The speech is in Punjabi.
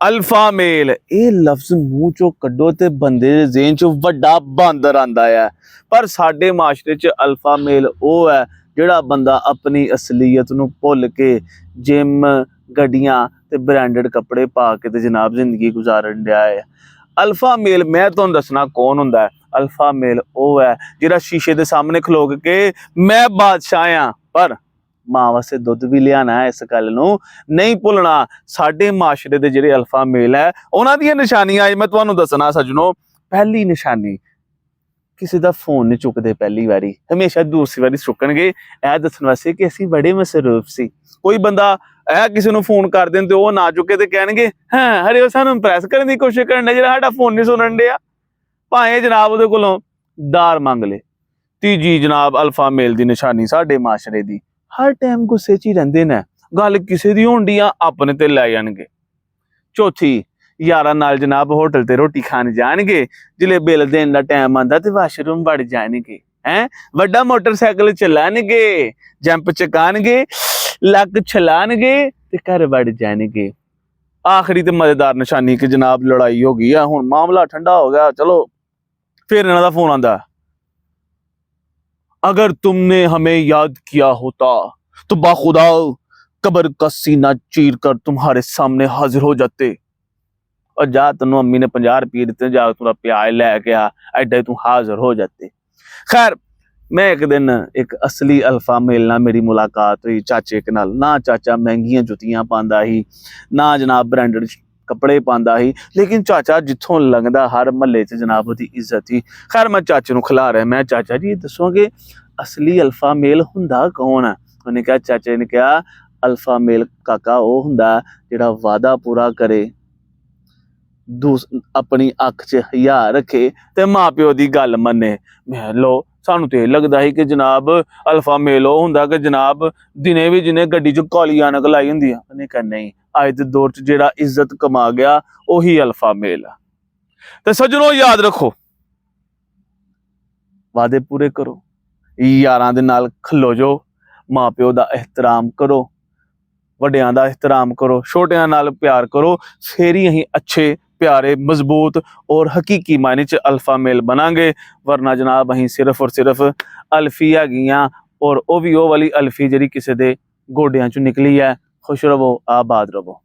ਅਲਫਾ ਮੇਲ ਇਹ ਲਫ਼ਜ਼ ਮੂੰਹ ਚੋਂ ਕੱਢੋ ਤੇ ਬੰਦੇ ਦੇ ਜ਼ਿਹਨ 'ਚ ਵੱਡਾ ਬਾਂਦਰ ਆਂਦਾ ਹੈ। ਪਰ ਸਾਡੇ ਮਾਸ਼ਰੇ 'ਚ ਅਲਫਾ ਮੇਲ ਉਹ ਹੈ ਜਿਹੜਾ ਬੰਦਾ ਆਪਣੀ ਅਸਲੀਅਤ ਨੂੰ ਭੁੱਲ ਕੇ ਜਿਮ, ਗੱਡੀਆਂ ਤੇ ਬ੍ਰਾਂਡਡ ਕੱਪੜੇ ਪਾ ਕੇ ਤੇ ਜਨਾਬ ਜ਼ਿੰਦਗੀ ਗੁਜ਼ਾਰਨ ਡਿਆ ਹੈ। ਅਲਫਾ ਮੇਲ ਮੈਂ ਤੁਹਾਨੂੰ ਦੱਸਣਾ ਕੌਣ ਹੁੰਦਾ ਹੈ। ਅਲਫਾ ਮੇਲ ਉਹ ਹੈ ਜਿਹੜਾ ਸ਼ੀਸ਼ੇ ਦੇ ਸਾਹਮਣੇ ਖਲੋ ਕੇ ਮੈਂ ਬਾਦਸ਼ਾਹ ਆ, ਪਰ ਮਾਂ ਵਾਸਤੇ ਦੁੱਧ ਵੀ ਲਿਆਣਾ ਹੈ। ਇਸ ਗੱਲ ਨੂੰ ਨਹੀਂ ਭੁੱਲਣਾ। ਸਾਡੇ ਮਾਸ਼ਰੇ ਦੇ ਜਿਹੜੇ ਅਲਫਾ ਮੇਲ ਹੈ ਉਹਨਾਂ ਦੀਆਂ ਨਿਸ਼ਾਨੀਆਂ ਅੱਜ ਮੈਂ ਤੁਹਾਨੂੰ ਦੱਸਣਾ ਸੱਜਣੋ। ਪਹਿਲੀ ਨਿਸ਼ਾਨੀ, ਕਿਸੇ ਦਾ ਫੋਨ ਨਹੀਂ ਚੁੱਕਦੇ ਪਹਿਲੀ ਵਾਰੀ, ਹਮੇਸ਼ਾ ਦੂਸਰੀ ਵਾਰੀ ਚੁੱਕਣਗੇ ਇਹ ਦੱਸਣ ਵਾਸਤੇ ਕਿ ਅਸੀਂ ਬੜੇ ਮਸਰੂਫ ਸੀ। ਕੋਈ ਬੰਦਾ ਇਹ ਕਿਸੇ ਨੂੰ ਫੋਨ ਕਰ ਦੇਣ ਤੇ ਉਹ ਨਾ ਚੁੱਕੇ ਤੇ ਕਹਿਣਗੇ ਹਾਂ ਹਰੇ ਉਹ ਸਾਨੂੰ ਇੰਪ੍ਰੈਸ ਕਰਨ ਦੀ ਕੋਸ਼ਿਸ਼ ਕਰਨ ਜਿਹੜਾ ਸਾਡਾ ਫੋਨ ਨਹੀਂ ਸੁਣਨ ਡਿਆ, ਭਾਵੇਂ ਜਨਾਬ ਉਹਦੇ ਕੋਲੋਂ ਦਾਰ ਮੰਗ ਲੇ। ਤੀਜੀ ਜਨਾਬ ਅਲਫਾ ਮੇਲ ਦੀ ਨਿਸ਼ਾਨੀ ਸਾਡੇ ਮਾਸ਼ਰੇ ਦੀ, ਹਰ ਟਾਈਮ ਗੁੱਸੇ 'ਚ ਹੀ ਰਹਿੰਦੇ ਨੇ, ਗੱਲ ਕਿਸੇ ਦੀ ਹੋਣੀ ਆ ਆਪਣੇ ਤੇ ਲੈ ਜਾਣਗੇ। ਚੌਥੀ, ਯਾਰਾਂ ਨਾਲ ਜਨਾਬ ਹੋਟਲ ਤੇ ਰੋਟੀ ਖਾਣ ਜਾਣਗੇ, ਜਿਲੇ ਬਿੱਲ ਦੇਣ ਦਾ ਟਾਈਮ ਆਂਦਾ ਤੇ ਵਾਸ਼ਰੂਮ ਵੜ ਜਾਣਗੇ, ਵੱਡਾ ਮੋਟਰਸਾਈਕਲ ਚਲਾਣਗੇ, ਜੰਪ ਚਕਾਣਗੇ, ਲੱਕ ਛਲਾਣਗੇ ਤੇ ਘਰ ਵੜ ਜਾਣਗੇ। ਆਖਰੀ ਤੇ ਮਜ਼ੇਦਾਰ ਨਿਸ਼ਾਨੀ ਕਿ ਜਨਾਬ ਲੜਾਈ ਹੋ ਗਈ ਆ, ਹੁਣ ਮਾਮਲਾ ਠੰਡਾ ਹੋ ਗਿਆ, ਚਲੋ ਫਿਰ ਇਹਨਾਂ ਦਾ ਫੋਨ ਆਂਦਾ, अगर तुमने हमें याद किया होता तो बाखुदा कब्र का सीना चीर कर तुम्हारे सामने हाजिर हो जाते। और जा तेन अम्मी ने 50 रुपये दिते, जा थोड़ा प्याज लैके आ, एडे तू हाजिर हो जाते। खैर मैं एक दिन एक असली अल्फा मेल नाल मेरी मुलाकात हुई चाचे के नाल। ना चाचा महंगियां जुतियां पांदा ही, ना जनाब ब्रांडेड कपड़े पांदा ही, लेकिन चाचा जिथों लंघदा हर महल्ले च जनाब उहदी इज्जत ही। खैर मैं चाचे नूं खिला रहा, मैं चाचा जी दसोगे असली अल्फा मेल हुंदा कौन है? उन्हें कहा, चाचे ने कहा अल्फा मेल काका वो हुंदा जिहड़ा वादा पूरा करे, अपनी अख च हया रखे ते माँ प्यो की गल मन्ने। मैं लो सानू तो लगता ही कि जनाब अल्फा मेल वो हुंदा कि जनाब दिने भी जिन्हें गड्डी च काली ऐनक लाई हुंदी है। उन्हें कहा नहीं, अज दे दौर च जिहड़ा इज्जत कमा गया उही अल्फा मेल है। ते सज्जनों याद रखो, वादे पूरे करो, यारां दे नाल खलो जो, माँ प्यो दा एहतराम करो, वड्डियां दा एहतराम करो, छोटियां नाल प्यार करो, फिर ही असीं अच्छे प्यारे मजबूत और हकीकी मायने च अल्फा मेल बनांगे। वरना जनाब असीं सिर्फ और सिर्फ अल्फी हैगियां, और वो भी वो वाली अल्फी जिहड़ी किसी दे गोडियां चों निकली है। खुश रवो, आबाद रवो।